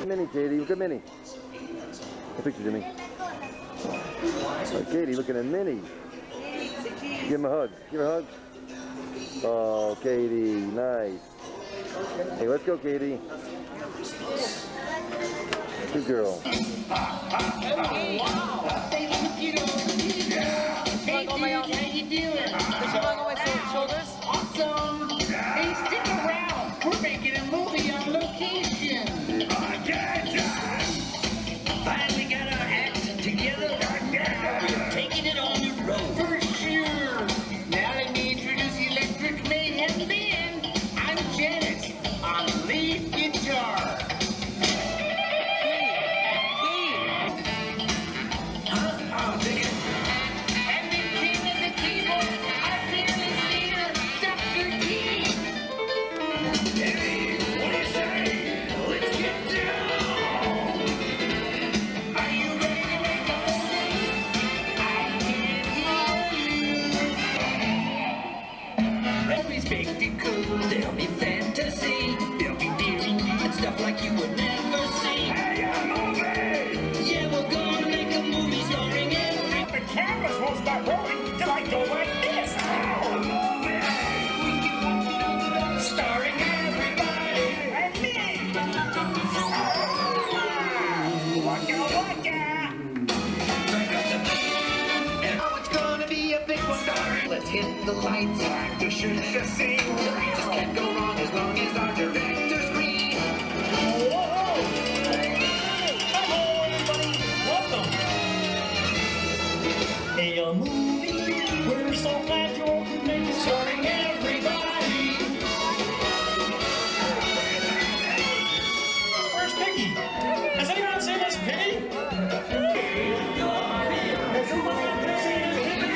Minnie, Katie, look at Minnie. A picture, Jimmy. Oh, Katie, looking at Minnie. Give him a hug. Give her a hug. Oh, Katie, nice. Hey, let's go, Katie. Good girl. How you doing? Awesome. Hey, stick around. We're making a movie on location. Finally got our act together. We're taking it on the road. For sure. Now let me introduce the Electric Mayhem Band. I'm Janet on lead guitar. There'll be fantasy, there'll be beauty and stuff like you would never see. Hey, a movie! Yeah, we're gonna make a movie starring every... The cameras won't start rolling till I go like this. Oh, a movie! Starring everybody and me! Waka waka! Break up the beat, and oh, it's gonna be a big one. Starring, let's hit the lights, time to shoot the scene. Just can't go wrong as long as our director's green. Whoa! Hello, everybody. Welcome. A movie. We're so glad you're making starring everybody. Where's Piggy? Has anyone seen this Piggy? Has anyone seen this Piggy?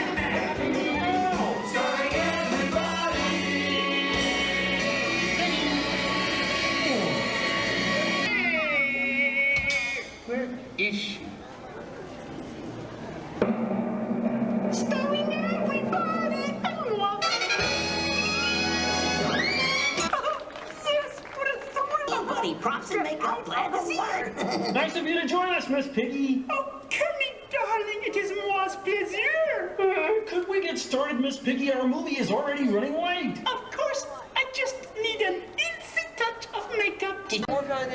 Starring everybody. Ish. Starring everybody. Yes, what a thrill. Oh, buddy, props and makeup. Glad to see you. Nice of you to join us, Miss Piggy. Oh, come darling, it is moi's plaisir. Could we get started, Miss Piggy? Our movie is already running late. Of course, I just need an instant touch of makeup. He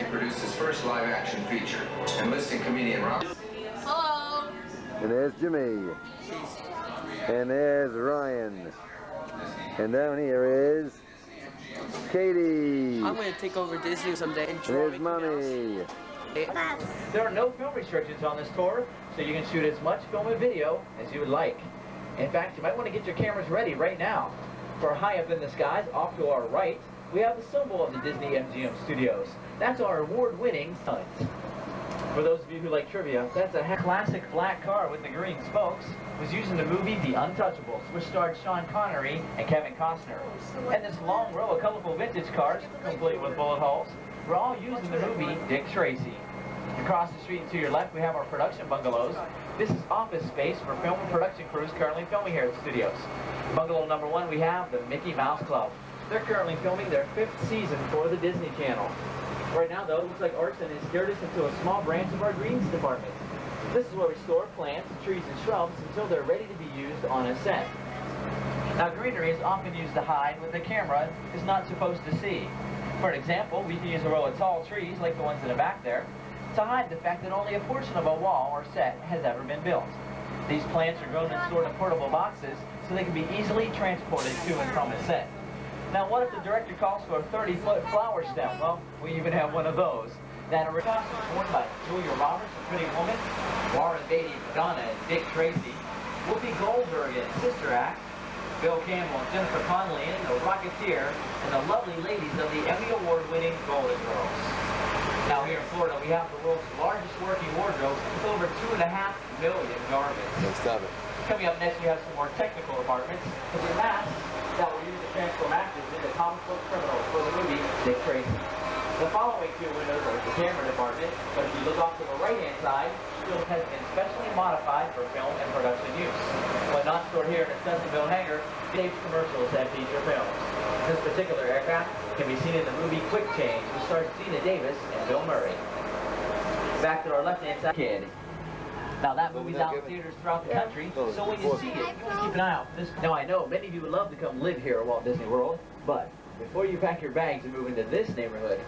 produced his first live-action feature, enlisting comedian Rob. Hello. And there's Jimmy. And there's Ryan. And down here is Katie. I'm going to take over Disney someday and And draw there's Mickey Mommy. Mouse. There are no film restrictions on this tour, so you can shoot as much film and video as you would like. In fact, you might want to get your cameras ready right now. For high up in the skies, off to our right, we have the symbol of the Disney MGM studios. That's our award-winning signs. For those of you who like trivia, that's a classic black car with the green spokes. Was used in the movie The Untouchables, which starred Sean Connery and Kevin Costner. And this long row of colorful vintage cars, complete with bullet holes, were all used in the movie Dick Tracy. Across the street and to your left, we have our production bungalows. This is office space for film and production crews currently filming here at the studios. Bungalow number 1, we have the Mickey Mouse Club. They're currently filming their 5th season for the Disney Channel. Right now, though, it looks like Arson has steered us into a small branch of our greens department. This is where we store plants, trees, and shrubs until they're ready to be used on a set. Now, greenery is often used to hide what the camera is not supposed to see. For an example, we can use a row of tall trees, like the ones in the back there, to hide the fact that only a portion of a wall or set has ever been built. These plants are grown and stored in portable boxes so they can be easily transported to and from a set. Now, what if the director calls for a 30-foot flower stem? Well, we even have one of those. That are costumes worn by Julia Roberts, a Pretty Woman, Warren Beatty, Madonna, and Dick Tracy, Whoopi Goldberg in Sister Act, Bill Campbell and Jennifer Connelly in The Rocketeer, and the lovely ladies of the Emmy Award-winning Golden Girls. Now here in Florida, we have the world's largest working wardrobe with over 2.5 million garments. Stop it. Coming up next, we have some more technical departments, with the masks that were used to transform actors into comic book criminals for the movie Dick Tracy. The following two windows are the camera department, but if you look off to the right-hand side, still has been specially modified for film and production use. When not stored here in its custom-built hangar, Dave's commercials that feature films. This particular aircraft can be seen in the movie Quick Change, which stars Gina Davis and Bill Murray. Back to our left-hand side, Kid. Now that movie's out in theaters throughout the country, so when you see it, keep an eye out for this. Now I know many of you would love to come live here at Walt Disney World, but before you pack your bags and move into this neighborhood,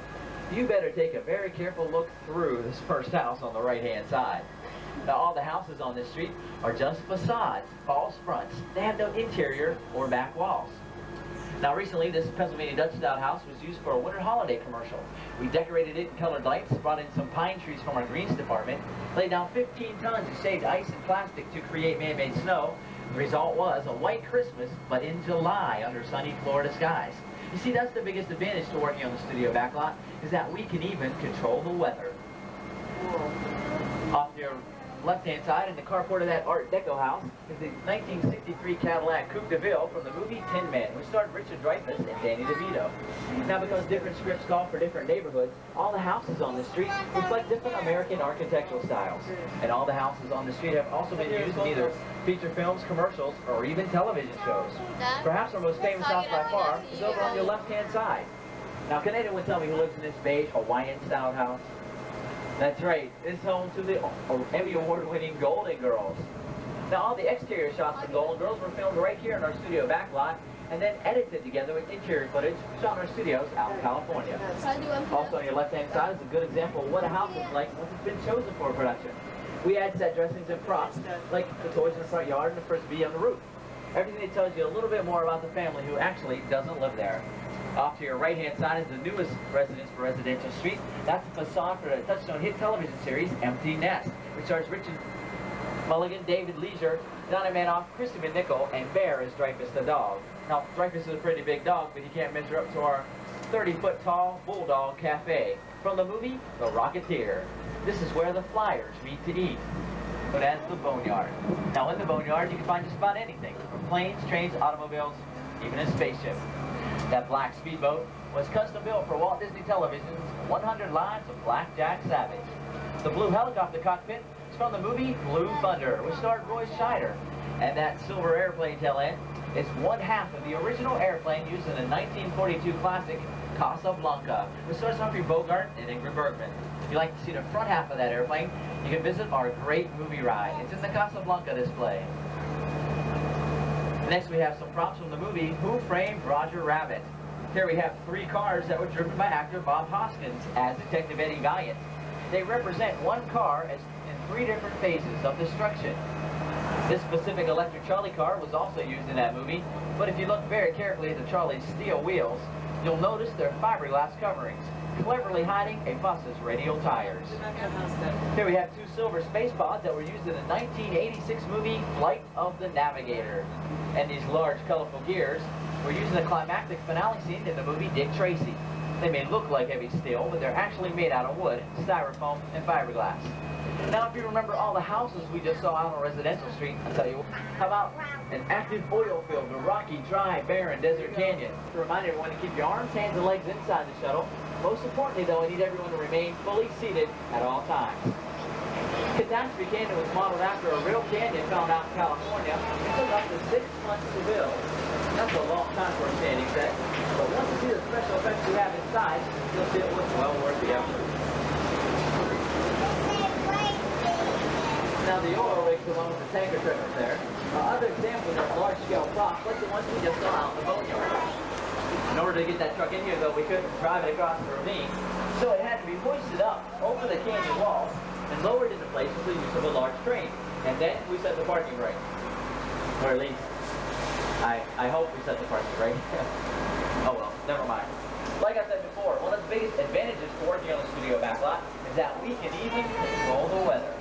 you better take a very careful look through this first house on the right-hand side. Now all the houses on this street are just facades, false fronts. They have no interior or back walls. Now recently, this Pennsylvania Dutch-style house was used for a winter holiday commercial. We decorated it in colored lights, brought in some pine trees from our greens department, laid down 15 tons of shaved ice and plastic to create man-made snow. The result was a white Christmas, but in July under sunny Florida skies. You see, that's the biggest advantage to working on the studio backlot, is that we can even control the weather. Off your left-hand side in the carport of that Art Deco house is the 1963 Cadillac Coupe de Ville from the movie Tin Man, which starred Richard Dreyfuss and Danny DeVito. Now, because different scripts call for different neighborhoods, all the houses on the street reflect different American architectural styles. And all the houses on the street have also been used in either feature films, commercials, or even television shows. Perhaps our most famous house by far is over on your left-hand side. Now, can anyone tell me who lives in this beige Hawaiian-styled house? That's right, it's home to the Emmy Award-winning Golden Girls. Now all the exterior shots of Golden Girls were filmed right here in our studio backlot and then edited together with interior footage shot in our studios out in California. Also on your left-hand side is a good example of what a house looks like once it's been chosen for a production. We add set dressings and props, like the toys in the front yard and the frisbee on the roof. Everything that tells you a little bit more about the family who actually doesn't live there. Off to your right-hand side is the newest residence for Residential Street. That's the facade for the Touchstone hit television series, Empty Nest, which stars Richard Mulligan, David Leisure, Donna Manoff, Christopher Nickel, and Bear as Dreyfuss the dog. Now, Dreyfuss is a pretty big dog, but he can't measure up to our 30-foot-tall Bulldog Cafe. From the movie, The Rocketeer. This is where the flyers meet to eat, but as the Boneyard. Now, in the Boneyard, you can find just about anything, from planes, trains, automobiles, even a spaceship. That black speedboat was custom built for Walt Disney Television's 100 Lives of Blackjack Savage. The blue helicopter cockpit is from the movie Blue Thunder, which starred Roy Scheider. And that silver airplane tail end is one half of the original airplane used in the 1942 classic Casablanca, which stars Humphrey Bogart and Ingrid Bergman. If you'd like to see the front half of that airplane, you can visit our great movie ride. It's in the Casablanca display. Next we have some props from the movie Who Framed Roger Rabbit. Here we have 3 cars that were driven by actor Bob Hoskins as Detective Eddie Valiant. They represent one car as in 3 different phases of destruction. This specific electric Charlie car was also used in that movie, but if you look very carefully at the Charlie's steel wheels, you'll notice their fiberglass coverings, cleverly hiding a bus's radial tires. Here we have 2 silver space pods that were used in the 1986 movie Flight of the Navigator. And these large, colorful gears were used in the climactic finale scene in the movie Dick Tracy. They may look like heavy steel, but they're actually made out of wood, styrofoam, and fiberglass. Now, if you remember all the houses we just saw out on Residential Street, I'll tell you, how about an active oil field, a rocky, dry, barren desert canyon? To remind everyone to keep your arms, hands, and legs inside the shuttle. Most importantly, though, I need everyone to remain fully seated at all times. Catastrophe Canyon was modeled after a real canyon found out in California. It took up to 6 months to build. That's a long time for a standing set, but once you see the special effects we have inside, you'll see it was well worth the effort. Now the oil rigs along with the tanker trailers there are other examples of large-scale props like the ones we just saw out in the Boneyard. In order to get that truck in here, though, we couldn't drive it across the ravine, so it had to be hoisted up over the canyon walls and lowered into place with the use of a large crane. And then we set the parking brake. Or at least, I hope we set the parking brake. Oh well, never mind. Like I said before, one of the biggest advantages for working on the studio backlot is that we can even control the weather.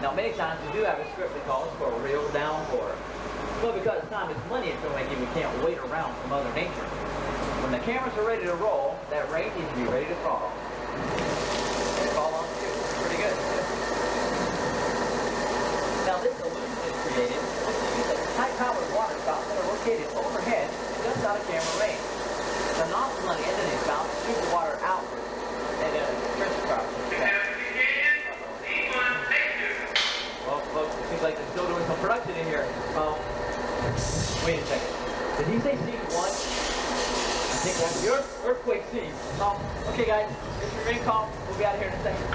Now, many times we do have a script that calls for a real downpour. But because time is money in filmmaking, we can't wait around for Mother Nature. When the cameras are ready to roll, that rain needs to be ready to fall. And fall on too. Pretty good. Now, this illusion is created with the use of high-powered water spouts that are located overhead just out of camera range. The nozzles on the end of these spouts shoot the water outward. Wait a second. Did he say scene 1? I think that's the earthquake scene. Okay, guys, just remain calm. We'll be out of here in a second.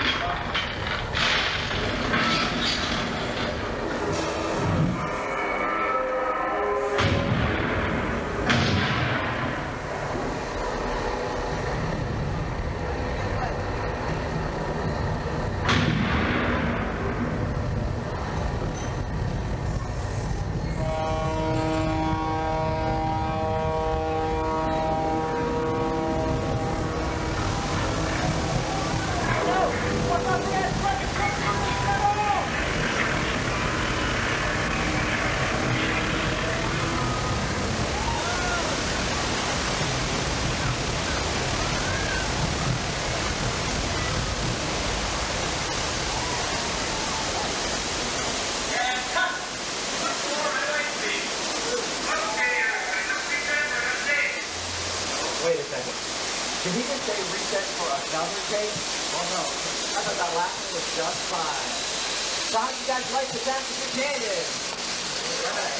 Wait a second. Did he just say reset for another take? Oh no. I thought that last one was just fine. So how do you guys like the Taxidermy Canyon? Alright.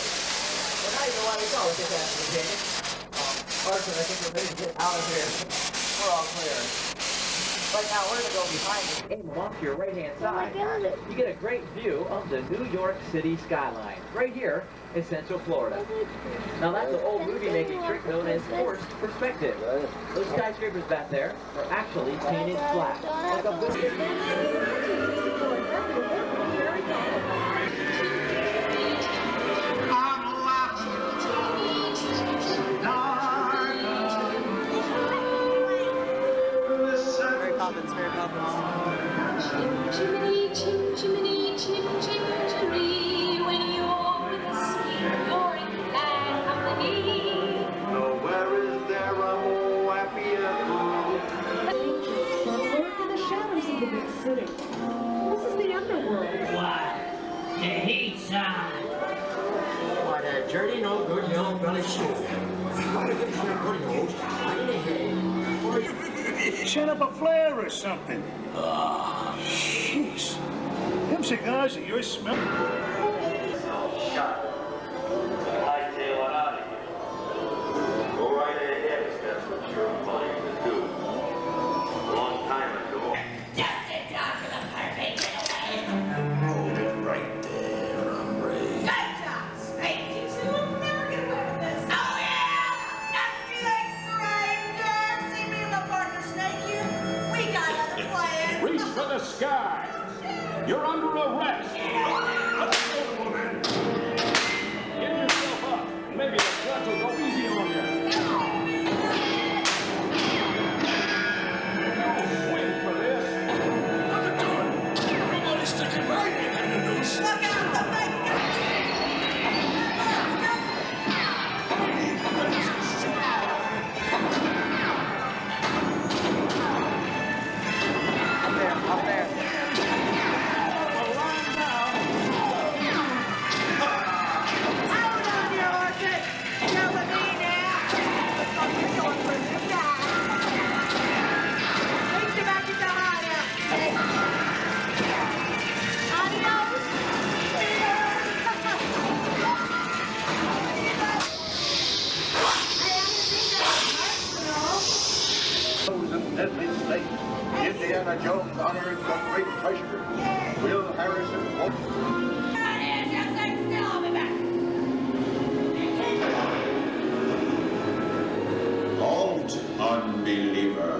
Well, now you know why we call it the Taxidermy Canyon. Arson, I think we're ready to get out of here. We're all clear. Right now, we're going to go behind the game off to your right-hand side. You get a great view of the New York City skyline. Right here in Central Florida. Now that's an old movie-making trick known as forced perspective. Those skyscrapers back there are actually painted flat, like a Mary Poppins. Chimney, chim, chimney, chim, chim, chimney. When you're with us, you're in bad company. Nowhere is there a more happier group. Lurk in the shadows of the big city. This is the underworld. What? The heat's on. What a dirty, no good, young belly shoe. What a good good nose. Set up a flare or something. Ah, jeez. Them cigars that you're smelling. Shut. Hightail it out of here. Go right ahead if that's what you're inclined to do. A long time ago. Just sit down for the perfect getaway. Hold it right there, hombre. Good job, Spanky. So we'll never get away with this. Oh, yeah! That's like strangers. See me and my partner Snake here? We got other plans. Reach for the sky. You're under arrest. Get yourself up. Maybe the judge will go easy on you. Wait for this. Look at doing. Somebody's sticking right in the noose. Look out, the big guy. Up there. Hold on, you horses. You're with me now. You're going for this guy. Reach your back into harder. Adios. Chosen deadly snake. Indiana Jones honors the great treasure. Will Harrison Ford. Halt, unbeliever.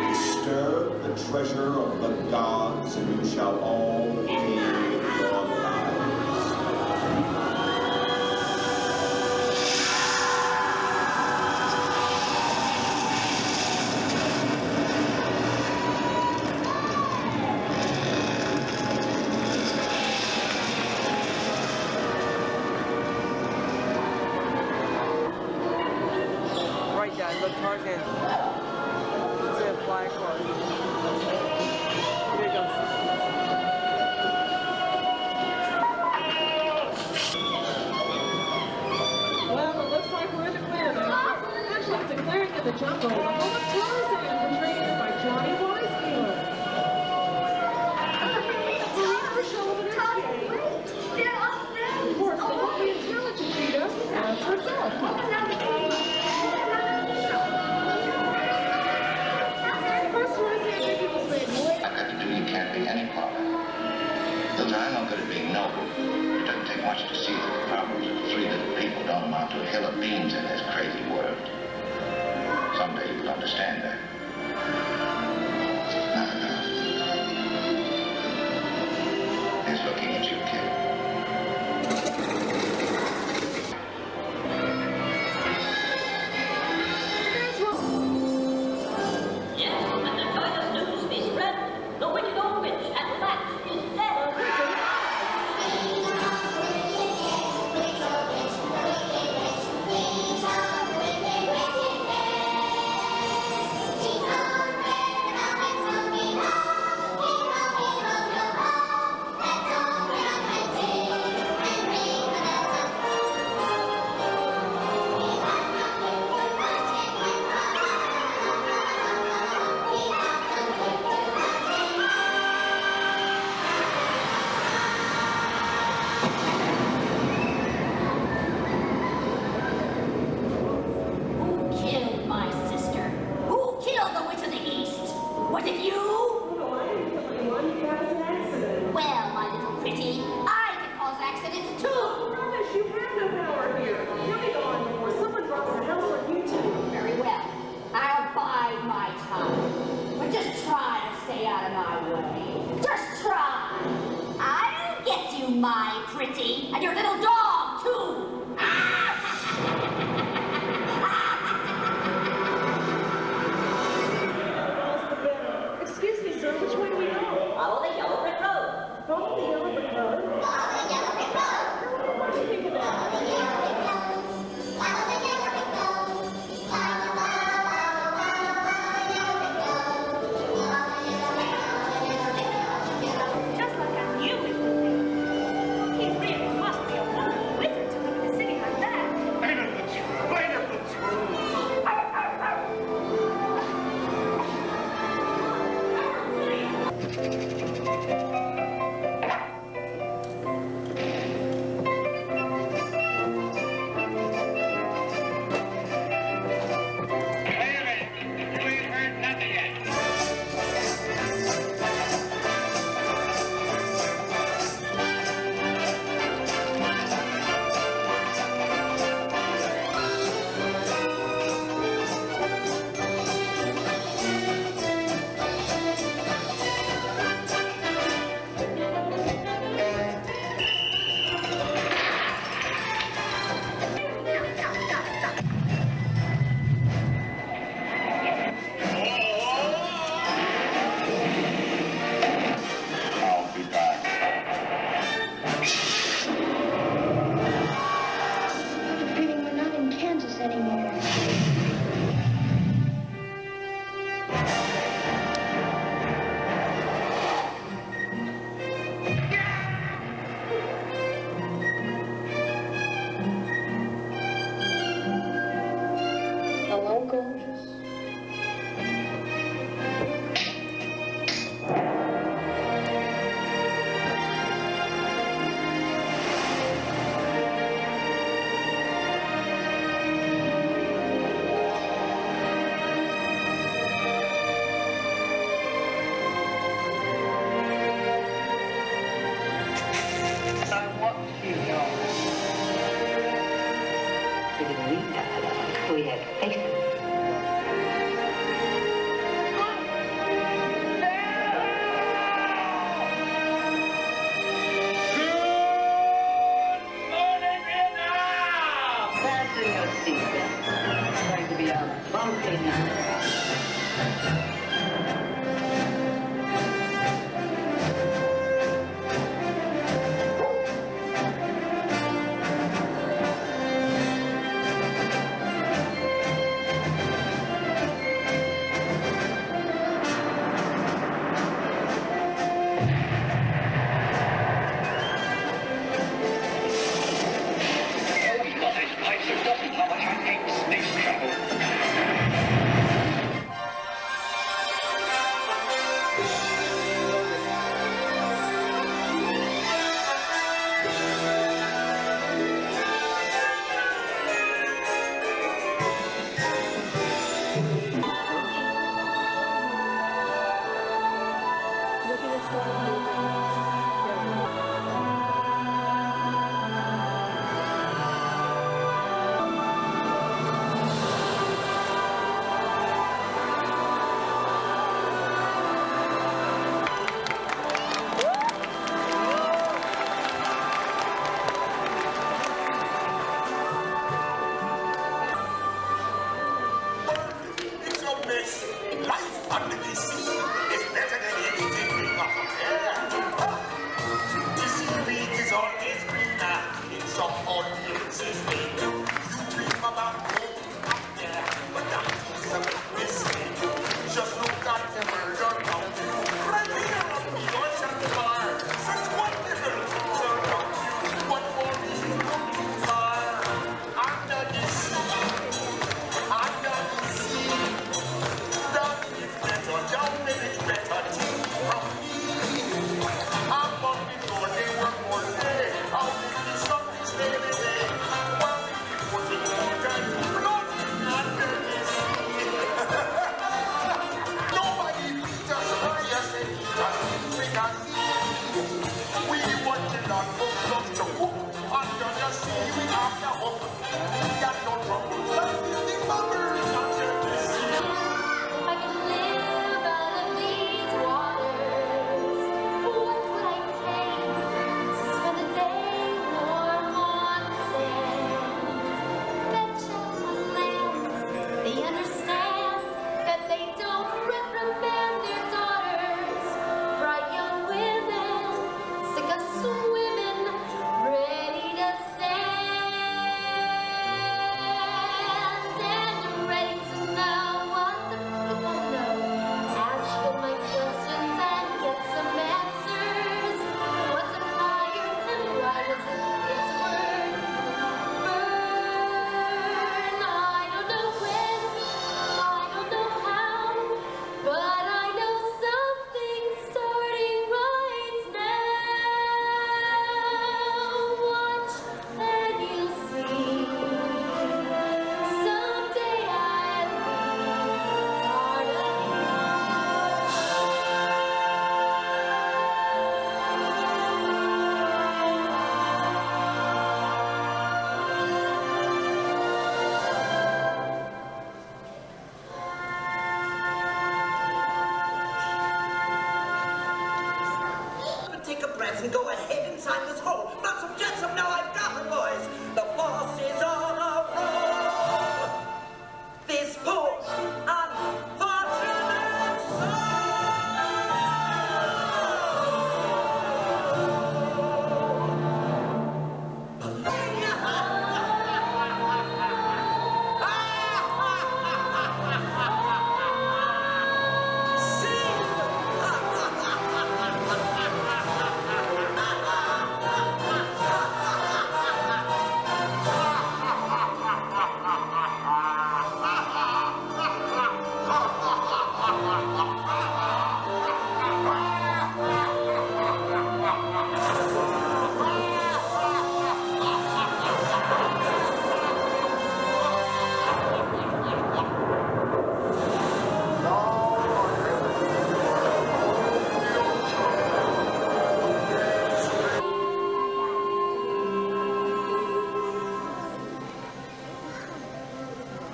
Disturb the treasure of the gods, and you shall all pay with your lives. Right, guys, look, Tarzan. It's a flying car. Here he goes. Well, it looks like we're in the clear now. Actually, it's a clearing in the jungle. The home of Tarzan, portrayed by Johnny Weissmuller. Of course, the lovely intelligent Cheetah, as any problem. Hilton, I'm no good at being noble. It doesn't take much to see that the problems of three little people don't amount to a hill of beans in this crazy world. Someday you'll understand that. He's looking at you, kid. Yes, and the joyous news be spread. The wicked old witch at last is dead. Was it you? No, I didn't kill anyone. That was an accident. Well, my little pretty, I can cause accidents too. Rubbish, you have no power here. You'll be gone before someone drops a house on you too. Very well. I'll bide my time. But just try to stay out of my way. Just try. I'll get you, my pretty, and your little dog too. Excuse me, sir, which way do we go? Follow the yellow brick road. Follow the yellow brick road? Follow the yellow brick road. What do you think of that? Follow the yellow brick road. Follow the yellow brick road. Just like I knew it would be. He really must be a wonderful photographs and go ahead inside this hole. Not some jetsam, now I've got it, boys. The boss is on a roll. This poor, unfortunate soul.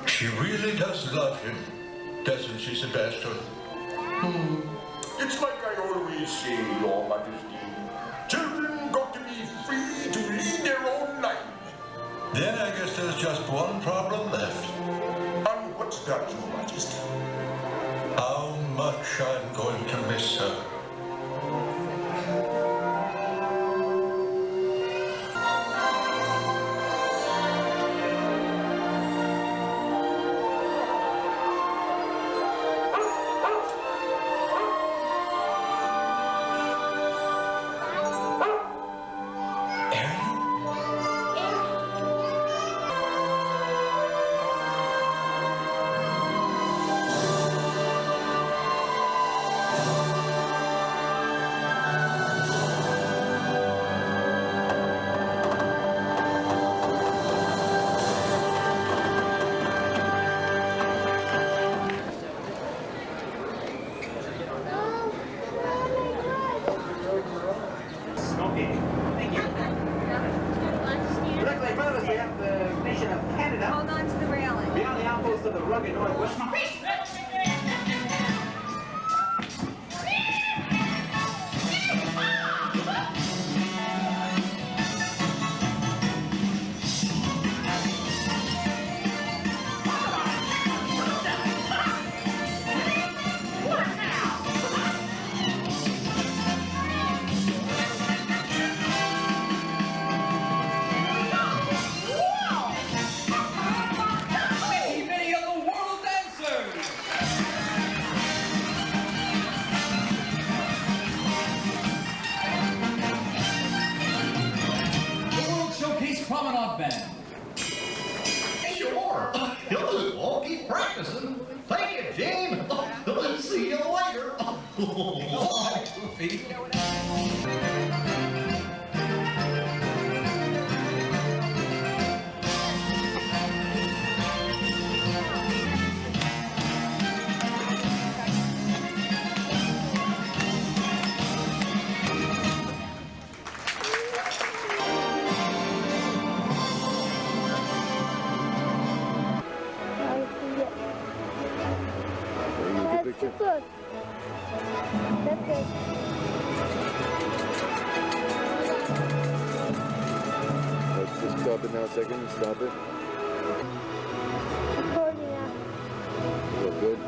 She really does love him, doesn't she, Sebastian? It's like I always say, Your Majesty. Children got to be free to lead their own lives. Then I guess there's just one problem left. And what's that, Your Majesty? How much I'm going to miss her. Hold on to the railing. Beyond the outpost of the rugged Northwest. Promenade Band. Sure. I'll keep practicing. Thank you, Gene. See you later. Bye, Goofy. Picture. Good. That's good. Let's just stop it now a second. Stop it. Recording now. Is that good?